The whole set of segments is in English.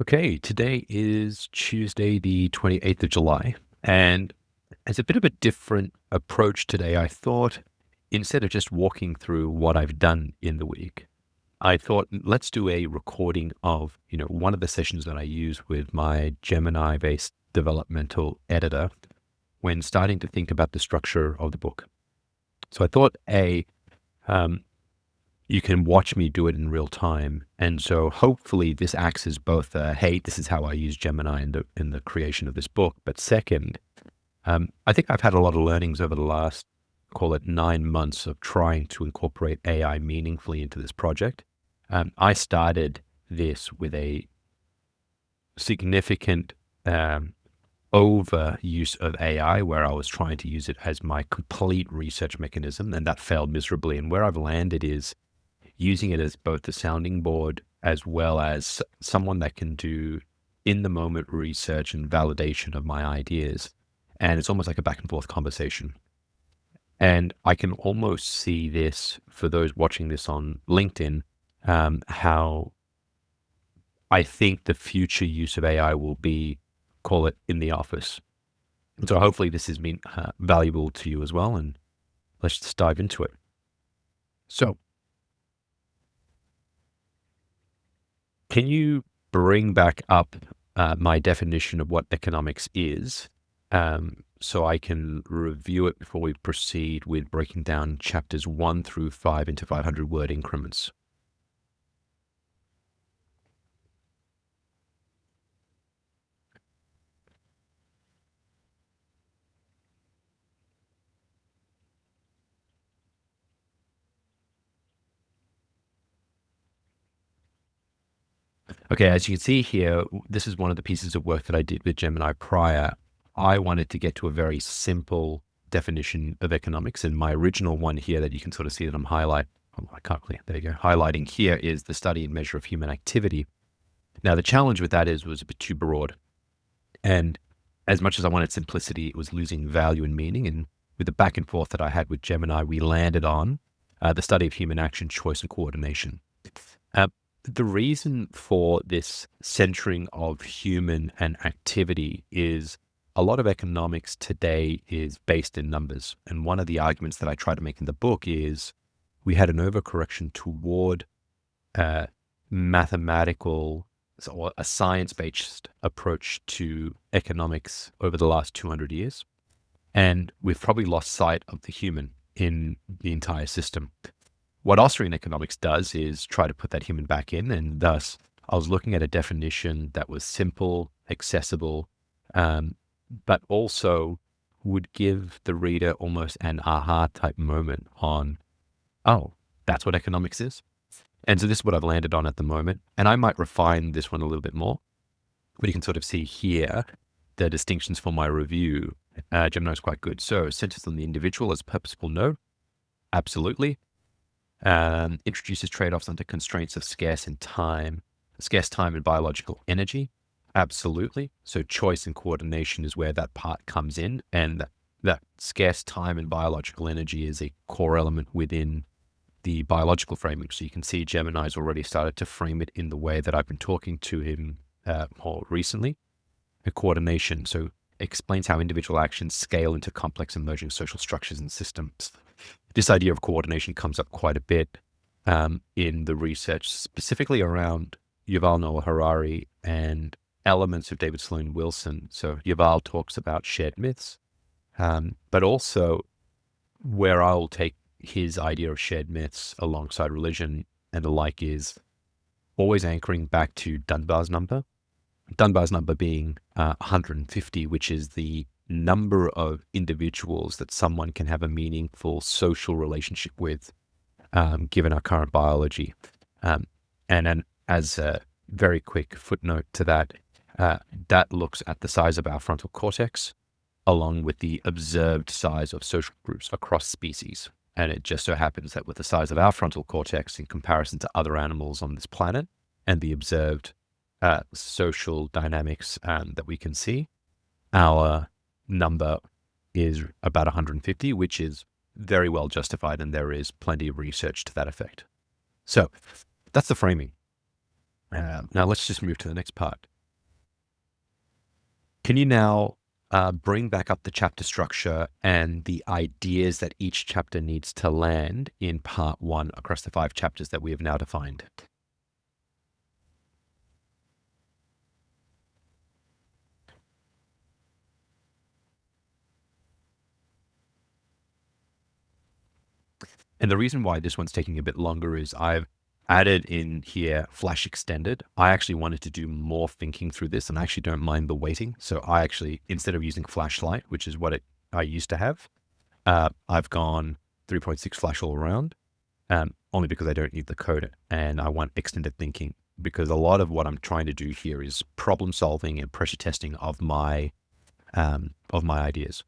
Okay, today is Tuesday, the 28th of July. And as a bit of a different approach today, I thought instead of just walking through what I've done in the week, I thought let's do a recording of, one of the sessions that I use with my Gemini-based developmental editor when starting to think about the structure of the book. So I thought um, you can watch me do it in real time. And so hopefully this acts as both hey, this is how I use Gemini in the creation of this book. But second, I think I've had a lot of learnings over the last, call it 9 months of trying to incorporate AI meaningfully into this project. I started this with a significant overuse of AI where I was trying to use it as my complete research mechanism, and that failed miserably. And where I've landed is using it as both the sounding board as well as someone that can do in the moment research and validation of my ideas. And it's almost like a back and forth conversation. And I can almost see this for those watching this on LinkedIn, how I think the future use of AI will be, call it in the office. And so hopefully this has been valuable to you as well. And let's just dive into it. So, can you bring back up my definition of what economics is, so I can review it before we proceed with breaking down chapters 1 through 5 into 500 word increments? Okay, as you can see here, this is one of the pieces of work that I did with Gemini prior. I wanted to get to a very simple definition of economics, and my original one here that you can sort of see that I'm I can't really, there you go, highlighting here is the study and measure of human activity. Now, the challenge with that was a bit too broad. And as much as I wanted simplicity, it was losing value and meaning. And with the back and forth that I had with Gemini, we landed on the study of human action, choice, and coordination. The reason for this centering of human and activity is a lot of economics today is based in numbers. And one of the arguments that I try to make in the book is we had an overcorrection toward mathematical or a science-based approach to economics over the last 200 years. And we've probably lost sight of the human in the entire system. What Austrian economics does is try to put that human back in, and thus I was looking at a definition that was simple, accessible, but also would give the reader almost an aha type moment on, oh, that's what economics is. And so this is what I've landed on at the moment. And I might refine this one a little bit more, but you can sort of see here the distinctions for my review. Gemini is quite good. So centers on the individual as purposeful node. Absolutely. Introduces trade-offs under constraints of scarce time and biological energy. Absolutely. So choice and coordination is where that part comes in. And that scarce time and biological energy is a core element within the biological framing. So you can see Gemini's already started to frame it in the way that I've been talking to him more recently. The coordination. So explains how individual actions scale into complex emerging social structures and systems. This idea of coordination comes up quite a bit in the research, specifically around Yuval Noah Harari and elements of David Sloan Wilson. So Yuval talks about shared myths, but also where I'll take his idea of shared myths alongside religion and the like is always anchoring back to Dunbar's number. Dunbar's number being 150, which is the number of individuals that someone can have a meaningful social relationship with, given our current biology. And then as a very quick footnote to that, that looks at the size of our frontal cortex, along with the observed size of social groups across species. And it just so happens that with the size of our frontal cortex in comparison to other animals on this planet and the observed social dynamics that we can see, our number is about 150, which is very well justified, and there is plenty of research to that effect. So that's the framing. Now let's just move to the next part. Can you now bring back up the chapter structure and the ideas that each chapter needs to land in part 1 across the 5 chapters that we have now defined? And the reason why this one's taking a bit longer is I've added in here Flash Extended. I actually wanted to do more thinking through this, and I actually don't mind the waiting. So I actually, instead of using Flashlight, which is what I used to have, I've gone 3.6 Flash all around, only because I don't need the code and I want extended thinking, because a lot of what I'm trying to do here is problem solving and pressure testing of my ideas.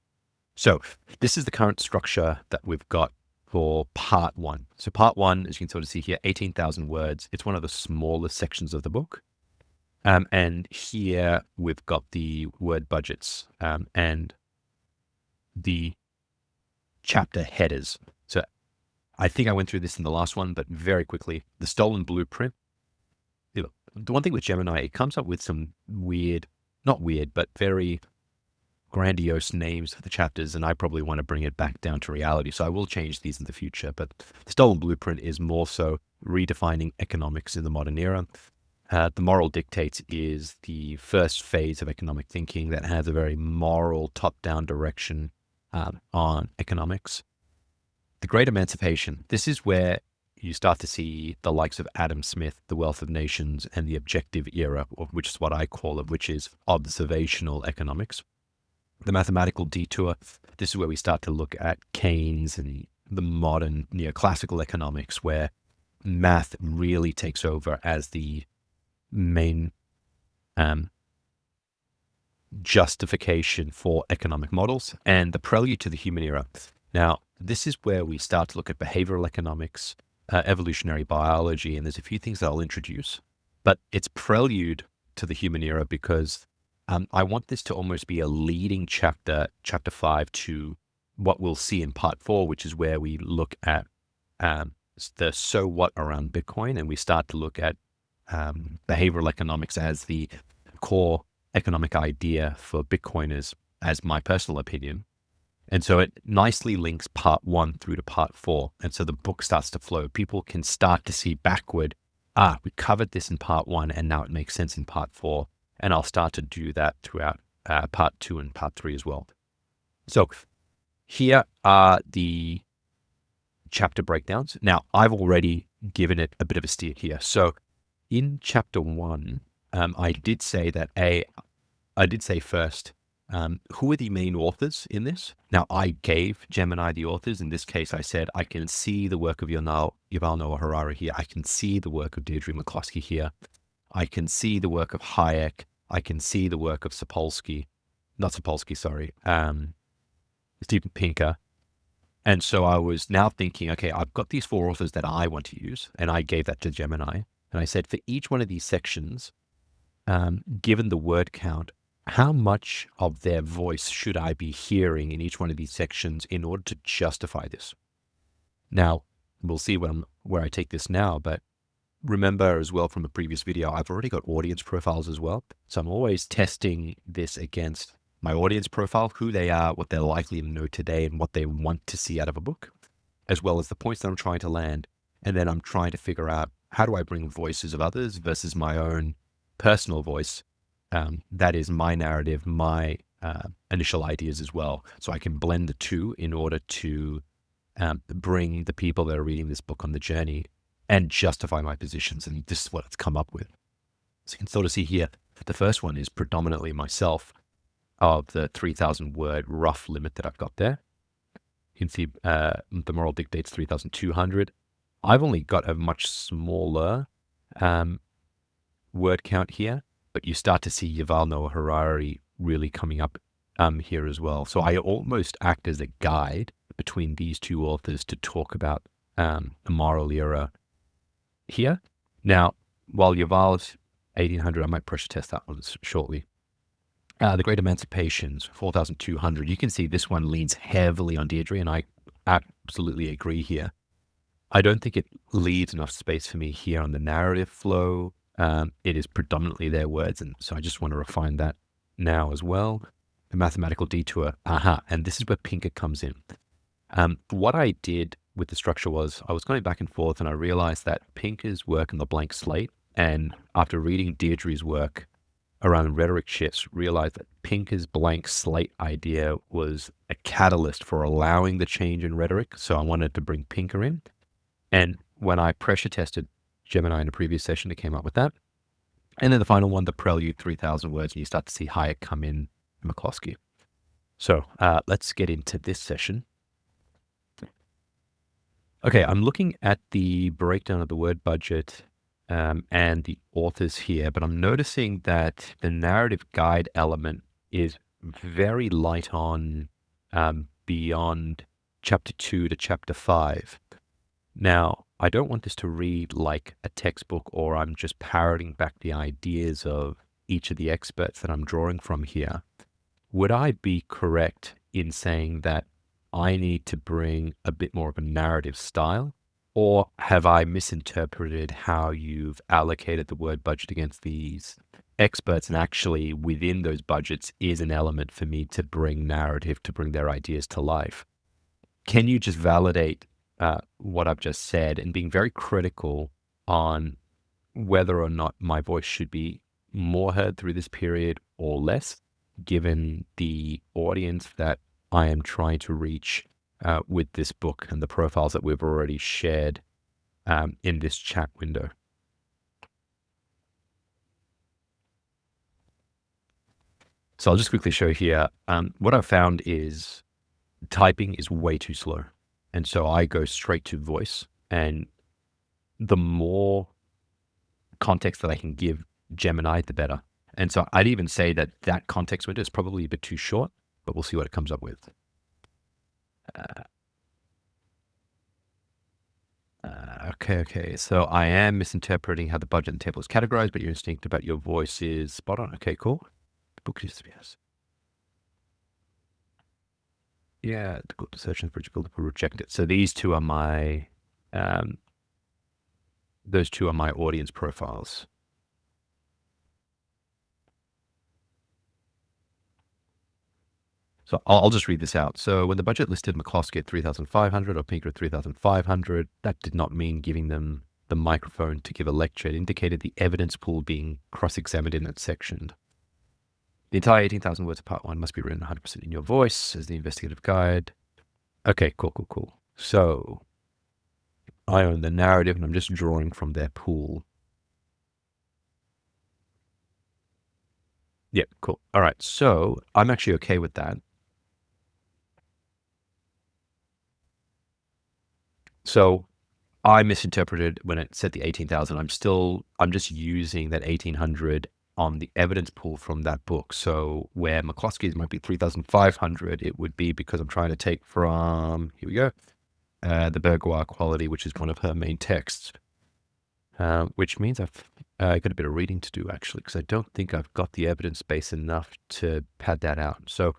So this is the current structure that we've got for part 1. So part 1, as you can sort of see here, 18,000 words. It's one of the smallest sections of the book. And here we've got the word budgets and the chapter headers. So I think I went through this in the last one, but very quickly, the stolen blueprint. The one thing with Gemini, it comes up with some not weird, but very grandiose names for the chapters, and I probably want to bring it back down to reality. So I will change these in the future, but the stolen blueprint is more so redefining economics in the modern era. The moral dictates is the first phase of economic thinking that has a very moral top-down direction on economics. The Great Emancipation. This is where you start to see the likes of Adam Smith, The Wealth of Nations, and the Objective Era, which is what I call it, which is observational economics. The Mathematical Detour. This is where we start to look at Keynes and the modern neoclassical economics, where math really takes over as the main justification for economic models. And the Prelude to the Human Era. Now, this is where we start to look at behavioral economics, evolutionary biology, and there's a few things that I'll introduce. But it's prelude to the human era because I want this to almost be a leading chapter 5, to what we'll see in part 4, which is where we look at the so what around Bitcoin, and we start to look at behavioral economics as the core economic idea for Bitcoiners, as my personal opinion. And so it nicely links part 1 through to part 4. And so the book starts to flow. People can start to see backward, we covered this in part 1 and now it makes sense in part 4. And I'll start to do that throughout part 2 and part 3 as well. So here are the chapter breakdowns. Now, I've already given it a bit of a steer here. So in chapter 1, I did say that first, who are the main authors in this? Now, I gave Gemini the authors. In this case, I said, I can see the work of Yuval Noah Harari here. I can see the work of Deirdre McCloskey here. I can see the work of Hayek. I can see the work of Steven Pinker. And so I was now thinking, okay, I've got these 4 authors that I want to use, and I gave that to Gemini. And I said, for each one of these sections, given the word count, how much of their voice should I be hearing in each one of these sections in order to justify this? Now, we'll see where I take this now, but remember as well from a previous video, I've already got audience profiles as well. So I'm always testing this against my audience profile, who they are, what they're likely to know today, and what they want to see out of a book, as well as the points that I'm trying to land. And then I'm trying to figure out, how do I bring voices of others versus my own personal voice? That is my narrative, my initial ideas as well. So I can blend the two in order to bring the people that are reading this book on the journey and justify my positions. And this is what it's come up with. So you can sort of see here, the first one is predominantly myself of the 3,000 word rough limit that I've got there. You can see the moral dictates 3,200. I've only got a much smaller word count here, but you start to see Yuval Noah Harari really coming up here as well. So I almost act as a guide between these two authors to talk about the moral era here. Now, while Yuval's 1,800, I might pressure test that one shortly. The Great Emancipations, 4,200. You can see this one leans heavily on Deirdre, and I absolutely agree here. I don't think it leaves enough space for me here on the narrative flow. It is predominantly their words, and so I just want to refine that now as well. The mathematical detour. Aha. And this is where Pinker comes in. What I did with the structure was I was going back and forth, and I realized that Pinker's work on the blank slate, and after reading Deirdre's work around rhetoric shifts, realized that Pinker's blank slate idea was a catalyst for allowing the change in rhetoric. So I wanted to bring Pinker in. And when I pressure tested Gemini in a previous session, it came up with that. And then the final one, the prelude, 3,000 words, and you start to see Hayek come in, McCloskey. So let's get into this session. Okay, I'm looking at the breakdown of the word budget and the authors here, but I'm noticing that the narrative guide element is very light on beyond chapter 2 to chapter 5. Now, I don't want this to read like a textbook, or I'm just parroting back the ideas of each of the experts that I'm drawing from here. Would I be correct in saying that I need to bring a bit more of a narrative style? Or have I misinterpreted how you've allocated the word budget against these experts, and actually within those budgets is an element for me to bring narrative, to bring their ideas to life? Can you just validate what I've just said, and being very critical on whether or not my voice should be more heard through this period or less, given the audience that I am trying to reach with this book and the profiles that we've already shared in this chat window? So I'll just quickly show here. What I've found is typing is way too slow. And so I go straight to voice, and the more context that I can give Gemini, the better. And so I'd even say that that context window is probably a bit too short, but we'll see what it comes up with. Okay. So I am misinterpreting how the budget and table is categorized, but your instinct about your voice is spot on. Okay, cool. The book is, yes. Yeah, the Google search and bridge builder will reject it. So these two are my, those two are my audience profiles. So I'll just read this out. So when the budget listed McCloskey at 3,500 or Pinker at 3,500, that did not mean giving them the microphone to give a lecture. It indicated the evidence pool being cross-examined in that section. The entire 18,000 words of part 1 must be written 100% in your voice as the investigative guide. Okay, cool. So I own the narrative, and I'm just drawing from their pool. Yeah, cool. All right, so I'm actually okay with that. So I misinterpreted when it said the 18,000. I'm just using that 1,800 on the evidence pool from that book. So where McCloskey's might be 3,500, it would be because I'm trying to take from, here we go, the Bourgeois Quality, which is one of her main texts, which means I've got a bit of reading to do, actually, because I don't think I've got the evidence base enough to pad that out. So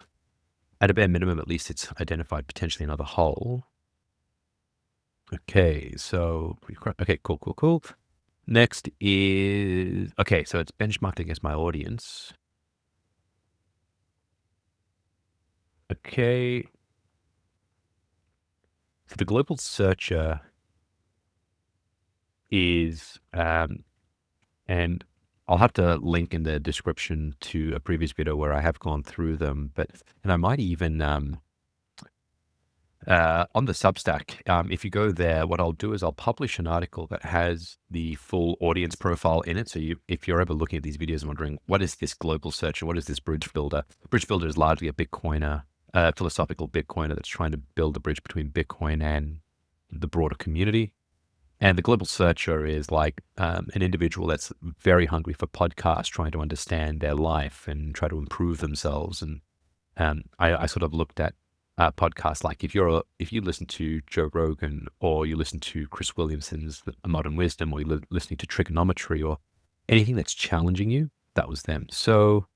at a bare minimum, at least it's identified potentially another hole. Okay, so, okay, cool. Next is, okay, so it's benchmarked against my audience. Okay. So the global searcher is, and I'll have to link in the description to a previous video where I have gone through them, and I might even, on the Substack, if you go there, what I'll do is I'll publish an article that has the full audience profile in it. So if you're ever looking at these videos and wondering, what is this global search and what is this bridge builder? Bridge builder is largely a Bitcoiner, philosophical Bitcoiner that's trying to build a bridge between Bitcoin and the broader community. And the global searcher is like an individual that's very hungry for podcasts, trying to understand their life and try to improve themselves. And I sort of looked at podcasts like if you listen to Joe Rogan, or you listen to Chris Williamson's Modern Wisdom, or you're listening to Trigonometry, or anything that's challenging you, that was them. So,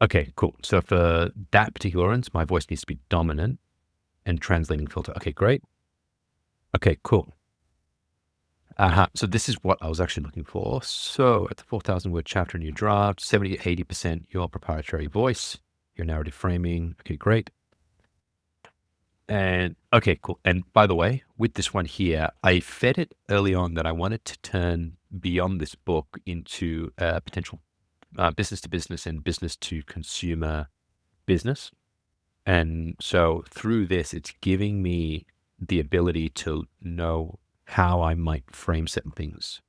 okay, cool. So for that particular audience, my voice needs to be dominant and translating filter. Okay, great. Okay, cool. So this is what I was actually looking for. So at the 4,000 word chapter in your draft, 70 to 80% your proprietary voice, your narrative framing. Okay, great. And okay, cool. And by the way, with this one here, I fed it early on that I wanted to turn beyond this book into a potential business to business and business to consumer business. And so through this, it's giving me the ability to know how I might frame certain things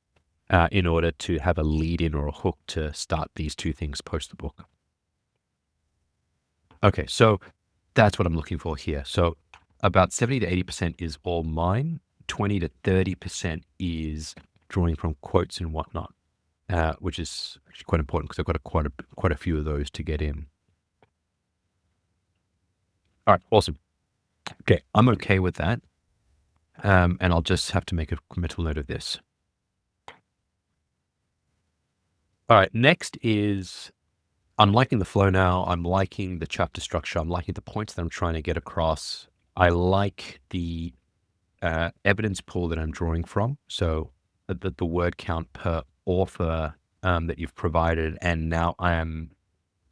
in order to have a lead in or a hook to start these two things post the book. Okay, so that's what I'm looking for here. So about 70 to 80% is all mine. 20 to 30% is drawing from quotes and whatnot, which is actually quite important because I've got quite a few of those to get in. All right, awesome. Okay, I'm okay with that. And I'll just have to make a mental note of this. All right, next is I'm liking the flow now. I'm liking the chapter structure. I'm liking the points that I'm trying to get across. I like the evidence pool that I'm drawing from. So the word count per author that you've provided. And now I am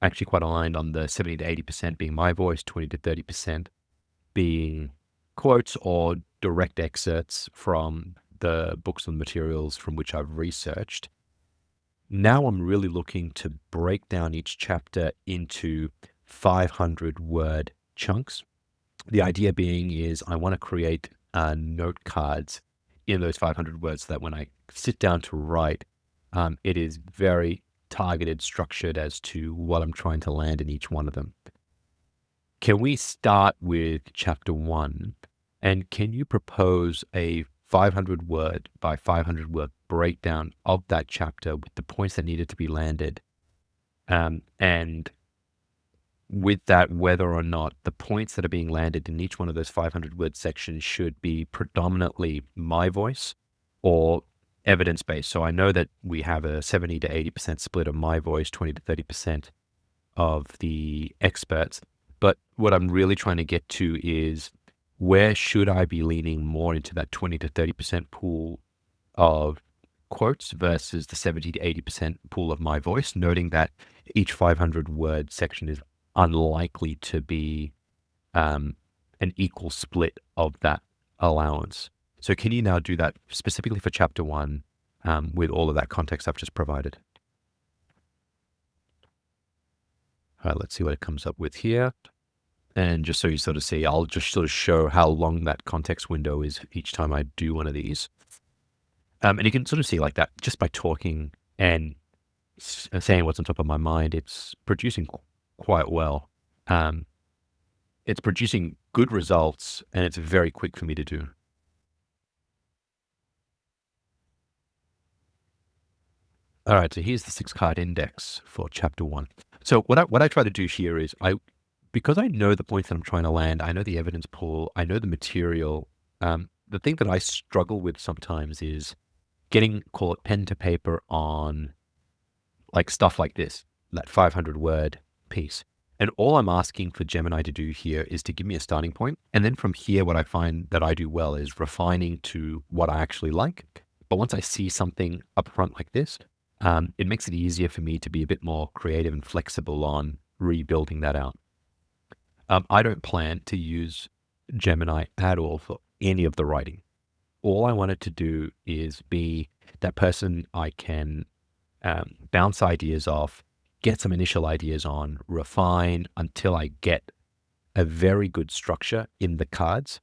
actually quite aligned on the 70 to 80% being my voice, 20 to 30% being quotes or direct excerpts from the books and materials from which I've researched. Now I'm really looking to break down each chapter into 500 word chunks. The idea being is I want to create note cards in those 500 words so that when I sit down to write, it is very targeted, structured as to what I'm trying to land in each one of them. Can we start with chapter 1? And can you propose a 500 word by 500 word breakdown of that chapter with the points that needed to be landed? And with that, whether or not the points that are being landed in each one of those 500 word sections should be predominantly my voice or evidence-based. So I know that we have a 70 to 80% split of my voice, 20 to 30% of the experts. But what I'm really trying to get to is where should I be leaning more into that 20 to 30% pool of quotes versus the 70 to 80% pool of my voice, noting that each 500 word section is unlikely to be an equal split of that allowance. So can you now do that specifically for chapter 1 with all of that context I've just provided? All right, let's see what it comes up with here. And just so you sort of see, I'll just sort of show how long that context window is each time I do one of these. And you can sort of see like that just by talking and saying what's on top of my mind, it's producing quite well. It's producing good results and it's very quick for me to do. All right, so here's the 6-card index for chapter 1. So what I try to do here is because I know the points that I'm trying to land, I know the evidence pool, I know the material. The thing that I struggle with sometimes is getting, call it pen to paper on like stuff like this, that 500 word piece. And all I'm asking for Gemini to do here is to give me a starting point. And then from here, what I find that I do well is refining to what I actually like. But once I see something up front like this, it makes it easier for me to be a bit more creative and flexible on rebuilding that out. I don't plan to use Gemini at all for any of the writing. All I wanted to do is be that person I can bounce ideas off, get some initial ideas on, refine until I get a very good structure in the cards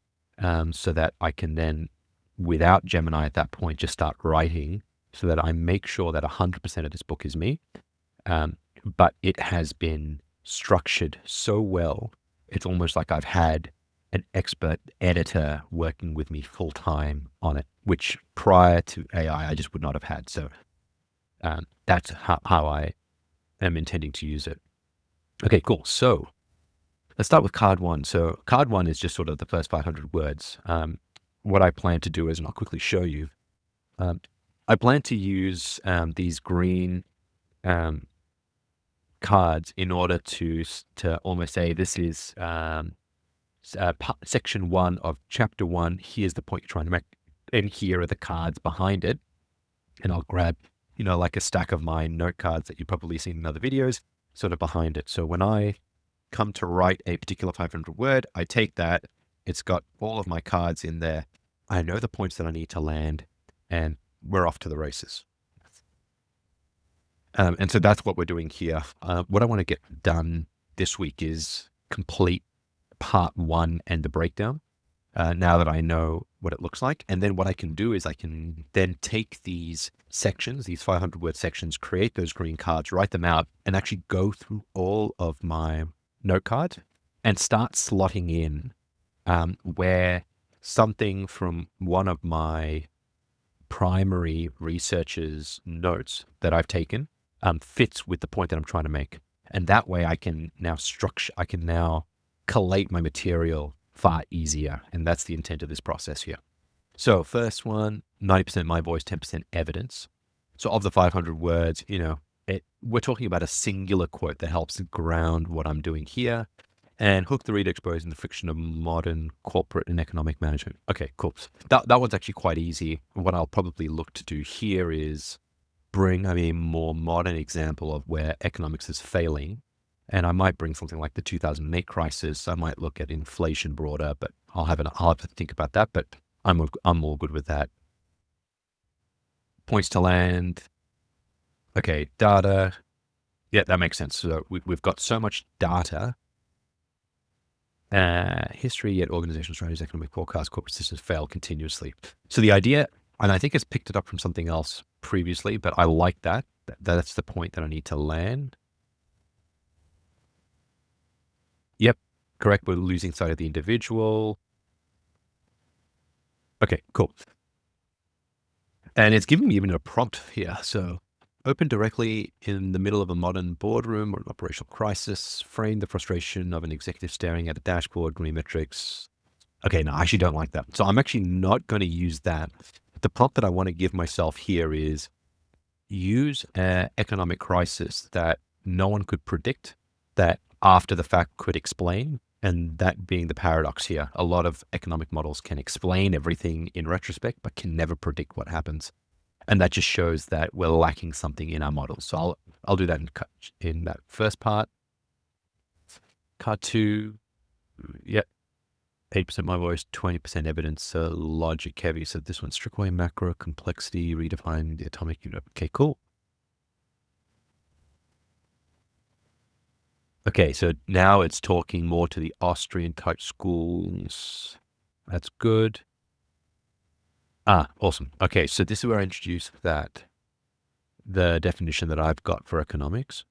so that I can then, without Gemini at that point, just start writing so that I make sure that 100% of this book is me. But it has been structured so well, it's almost like I've had an expert editor working with me full time on it, which prior to AI, I just would not have had. So that's how I am intending to use it. Okay, cool. So let's start with card 1. So card 1 is just sort of the first 500 words. What I plan to do is, and I'll quickly show you, I plan to use these green cards in order to almost say this is section 1 of chapter 1. Here's the point you're trying to make. And here are the cards behind it. And I'll grab, like a stack of my note cards that you've probably seen in other videos, sort of behind it. So when I come to write a particular 500 word, I take that. It's got all of my cards in there. I know the points that I need to land, and we're off to the races. And so that's what we're doing here. What I want to get done this week is complete part 1 and the breakdown. Now that I know what it looks like. And then what I can do is I can then take these sections, these 500-word sections, create those green cards, write them out, and actually go through all of my note cards and start slotting in where something from one of my primary researchers' notes that I've taken fits with the point that I'm trying to make. And that way I can now collate my material far easier. And that's the intent of this process here. So first one, 90% my voice, 10% evidence. So of the 500 words, we're talking about a singular quote that helps ground what I'm doing here and hook the reader, exposing the friction of modern corporate and economic management. Okay, cool. That one's actually quite easy. What I'll probably look to do here is bring a more modern example of where economics is failing. And I might bring something like the 2008 crisis. I might look at inflation broader, but I'll have to think about that. But I'm all good with that. Points to land. Okay, data. Yeah, that makes sense. So we've got so much data. History, yet organizational strategies, economic forecasts, corporate systems fail continuously. So the idea, and I think it's picked it up from something else previously, but I like that. That's the point that I need to land. Yep, correct. We're losing sight of the individual. Okay, cool. And it's giving me even a prompt here. So open directly in the middle of a modern boardroom or an operational crisis, frame the frustration of an executive staring at a dashboard, green metrics. Okay, no, I actually don't like that. So I'm actually not going to use that. The prompt that I want to give myself here is use an economic crisis that no one could predict, that after the fact could explain. And that being the paradox here. A lot of economic models can explain everything in retrospect, but can never predict what happens. And that just shows that we're lacking something in our models. So I'll do that in that first part. Card 2, yep. 8% my voice, 20% evidence, logic heavy. So this one, strip away macro complexity, redefine the atomic unit. Okay, cool. Okay, so now it's talking more to the Austrian type schools. That's good. Awesome. Okay, so this is where I introduce the definition that I've got for economics.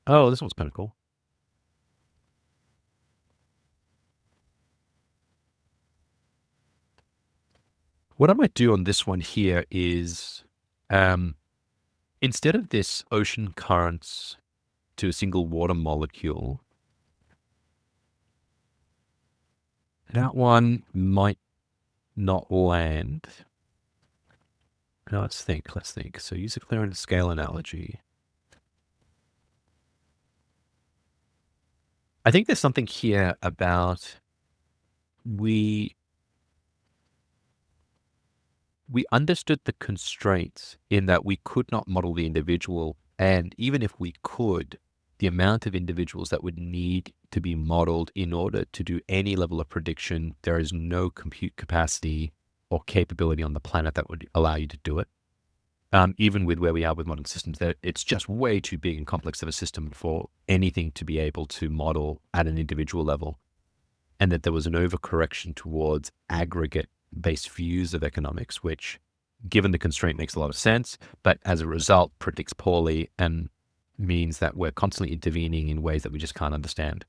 Oh, this one's kind of cool. What I might do on this one here is, instead of this ocean currents to a single water molecule, that one might not land. Now let's think. So use a clearance scale analogy. I think there's something here about we understood the constraints in that we could not model the individual. And even if we could, the amount of individuals that would need to be modeled in order to do any level of prediction, there is no compute capacity or capability on the planet that would allow you to do it. Even with where we are with modern systems, it's just way too big and complex of a system for anything to be able to model at an individual level. And that there was an overcorrection towards aggregate-based views of economics, which, given the constraint, makes a lot of sense, but as a result, predicts poorly and means that we're constantly intervening in ways that we just can't understand.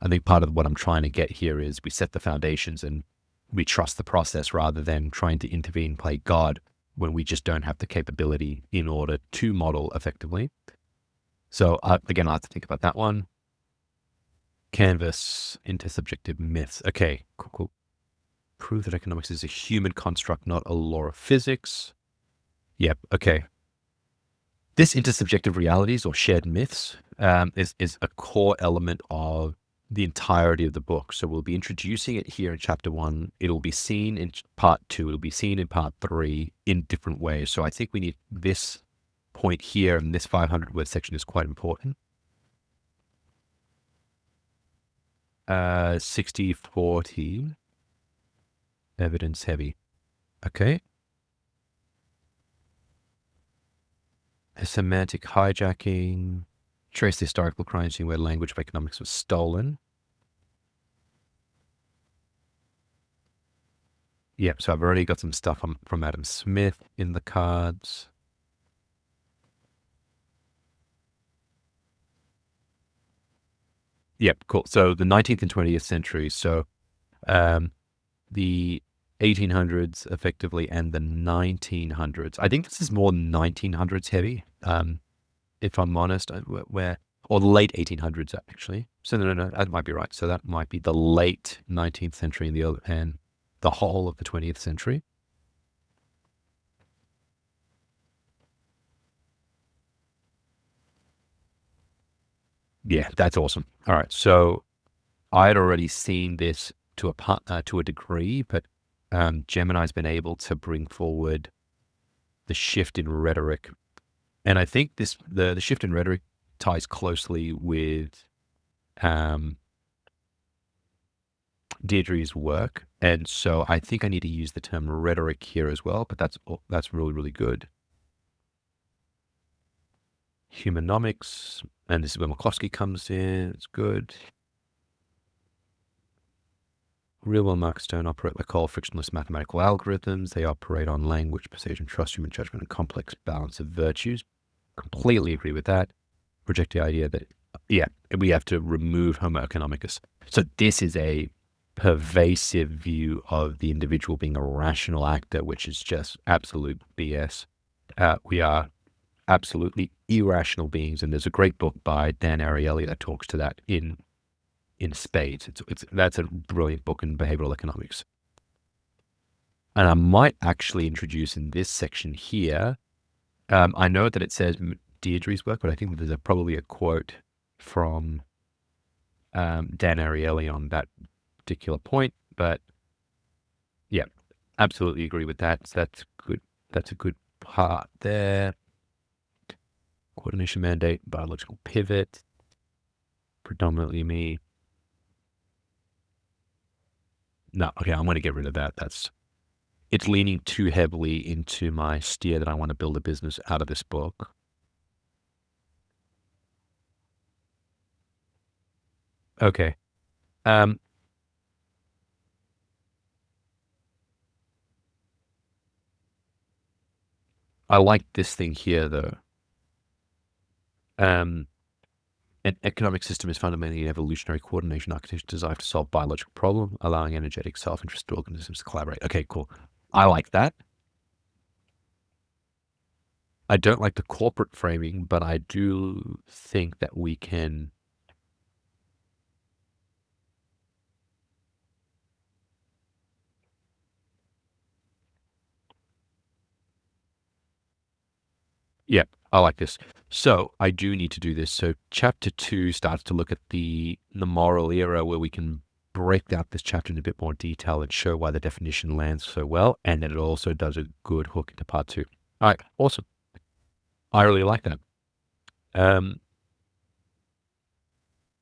I think part of what I'm trying to get here is we set the foundations and we trust the process rather than trying to intervene, play God, when we just don't have the capability in order to model effectively. So again, I'll have to think about that one. Canvas, intersubjective myths. Okay, cool. Prove that economics is a human construct, not a law of physics. Yep, okay. This intersubjective realities or shared myths is a core element of the entirety of the book. So we'll be introducing it here in chapter 1. It'll be seen in part 2. It'll be seen in part 3 in different ways. So I think we need this point here, and this 500-word section is quite important. 60-40, evidence heavy. Okay. A semantic hijacking, trace the historical crime scene where language of economics was stolen. Yep, so I've already got some stuff from Adam Smith in the cards. Yep, cool. So the 19th and 20th century. So the 1800s effectively and the 1900s. I think this is more 1900s heavy, if I'm honest, or the late 1800s actually. So no, that might be right. So that might be the late 19th century and the whole of the 20th century. Yeah, that's awesome. All right, so I had already seen this to a degree, but Gemini's been able to bring forward the shift in rhetoric, and I think the shift in rhetoric ties closely with Deirdre's work, and so I think I need to use the term rhetoric here as well. But that's really, really good. Humanomics, and this is where McCloskey comes in. It's good. Real-world markets don't operate like all frictionless mathematical algorithms. They operate on language, perception, trust, human judgment, and complex balance of virtues. Completely agree with that. Reject the idea that, we have to remove Homo economicus. So this is a pervasive view of the individual being a rational actor, which is just absolute BS. We are absolutely irrational beings, and there's a great book by Dan Ariely that talks to that in spades. That's a brilliant book in behavioral economics. And I might actually introduce in this section here, I know that it says Deirdre's work, but I think there's probably a quote from Dan Ariely on that particular point. But yeah, absolutely agree with that. So that's good. That's a good part there. Coordination mandate, biological pivot, predominantly me. No, okay, I'm going to get rid of that. It's leaning too heavily into my steer that I want to build a business out of this book. Okay. I like this thing here, though. An economic system is fundamentally an evolutionary coordination architecture designed to solve biological problem, allowing energetic, self-interested organisms to collaborate. Okay, cool. I like that. I don't like the corporate framing, but I do think that we can yeah, I like this. So I do need to do this. So chapter 2 starts to look at the moral era, where we can break out this chapter in a bit more detail and show why the definition lands so well. And then it also does a good hook into part 2. All right, awesome. I really like that.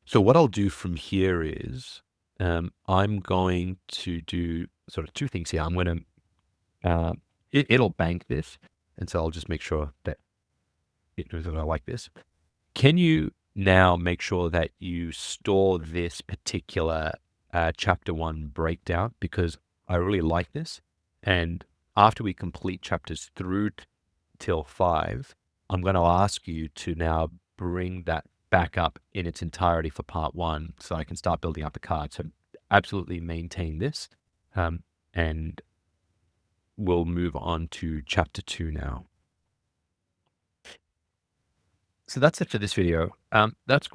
So what I'll do from here is I'm going to do sort of two things here. I'm going to, it'll bank this. And so I'll just make sure that it knows that I like this. Can you now make sure that you store this particular chapter 1 breakdown? Because I really like this. And after we complete chapters through till 5, I'm going to ask you to now bring that back up in its entirety for part 1, so I can start building up the card. So absolutely maintain this, and we'll move on to chapter 2 now. So that's it for this video. That's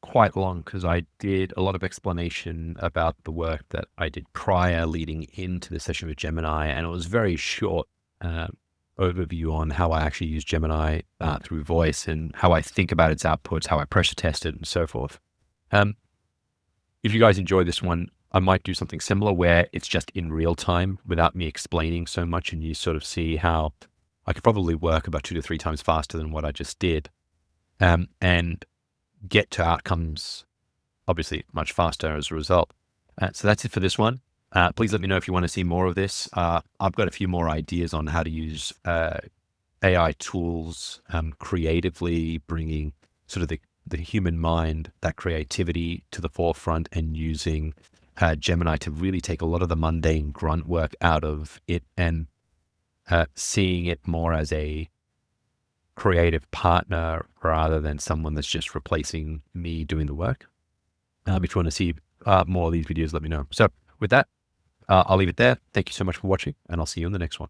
quite long because I did a lot of explanation about the work that I did prior leading into the session with Gemini, and it was very short. overview on how I actually use Gemini through voice and how I think about its outputs, how I pressure test it, and so forth. If you guys enjoy this one, I might do something similar where it's just in real time without me explaining so much, and you sort of see how I could probably work about 2 to 3 times faster than what I just did, and get to outcomes obviously much faster as a result. So that's it for this one. Please let me know if you want to see more of this. I've got a few more ideas on how to use AI tools creatively, bringing sort of the human mind, that creativity to the forefront, and using Gemini to really take a lot of the mundane grunt work out of it, and seeing it more as a creative partner rather than someone that's just replacing me doing the work. If you want to see more of these videos, let me know. So with that, I'll leave it there. Thank you so much for watching, and I'll see you in the next one.